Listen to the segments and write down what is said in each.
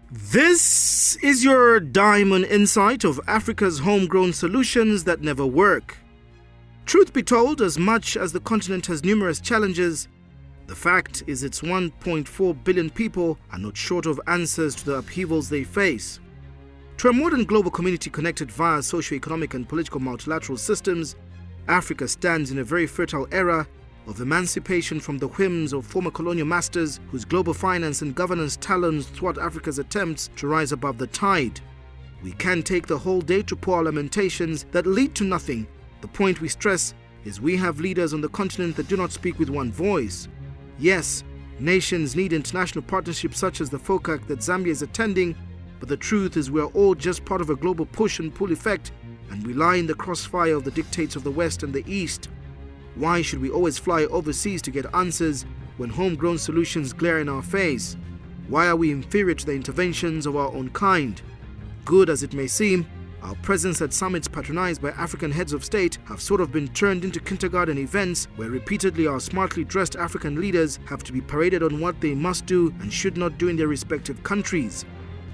This is your Diamond Insight of Africa's homegrown solutions that never work. Truth be told, as much as the continent has numerous challenges, the fact is its 1.4 billion people are not short of answers to the upheavals they face. To a modern global community connected via socio-economic and political multilateral systems, Africa stands in a very fertile era of emancipation from the whims of former colonial masters whose global finance and governance talons thwart Africa's attempts to rise above the tide. We can take the whole day to pour our lamentations that lead to nothing. The point we stress is we have leaders on the continent that do not speak with one voice. Yes, nations need international partnerships such as the FOCAC that Zambia is attending, but the truth is we are all just part of a global push and pull effect, and we lie in the crossfire of the dictates of the West and the East. Why should we always fly overseas to get answers when homegrown solutions glare in our face? Why are we inferior to the interventions of our own kind? Good as it may seem, our presence at summits patronized by African heads of state have sort of been turned into kindergarten events where repeatedly our smartly dressed African leaders have to be paraded on what they must do and should not do in their respective countries.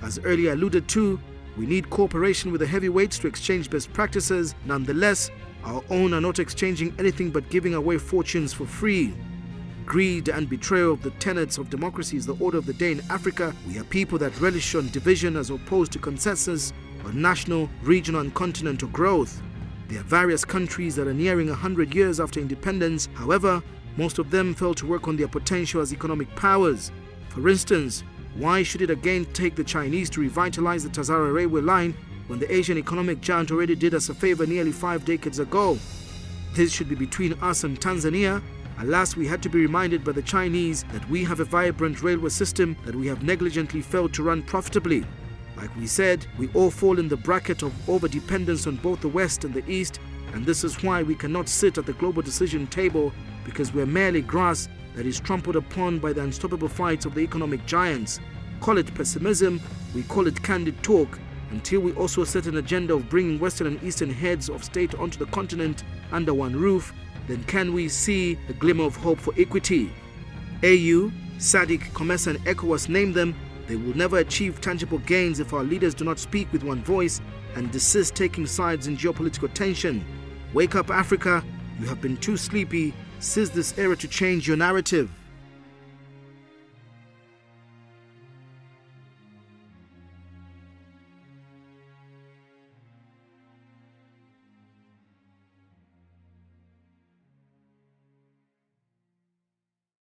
As earlier alluded to, we need cooperation with the heavyweights to exchange best practices. Nonetheless, our own are not exchanging anything but giving away fortunes for free. Greed and betrayal of the tenets of democracy is the order of the day in Africa. We are people that relish on division as opposed to consensus on national, regional and continental growth. There are various countries that are nearing 100 years after independence. However, most of them fail to work on their potential as economic powers. For instance, why should it again take the Chinese to revitalize the Tazara railway line when the Asian economic giant already did us a favor nearly 5 decades ago? This should be between us and Tanzania. Alas, we had to be reminded by the Chinese that we have a vibrant railway system that we have negligently failed to run profitably. Like we said, we all fall in the bracket of over-dependence on both the West and the East, and this is why we cannot sit at the global decision table, because we're merely grass that is trampled upon by the unstoppable fights of the economic giants. Call it pessimism, we call it candid talk, until we also set an agenda of bringing Western and Eastern heads of state onto the continent under one roof, then can we see a glimmer of hope for equity. AU, SADC, COMESA and ECOWAS, name them, they will never achieve tangible gains if our leaders do not speak with one voice and desist taking sides in geopolitical tension. Wake up, Africa, you have been too sleepy. Seize this era to change your narrative.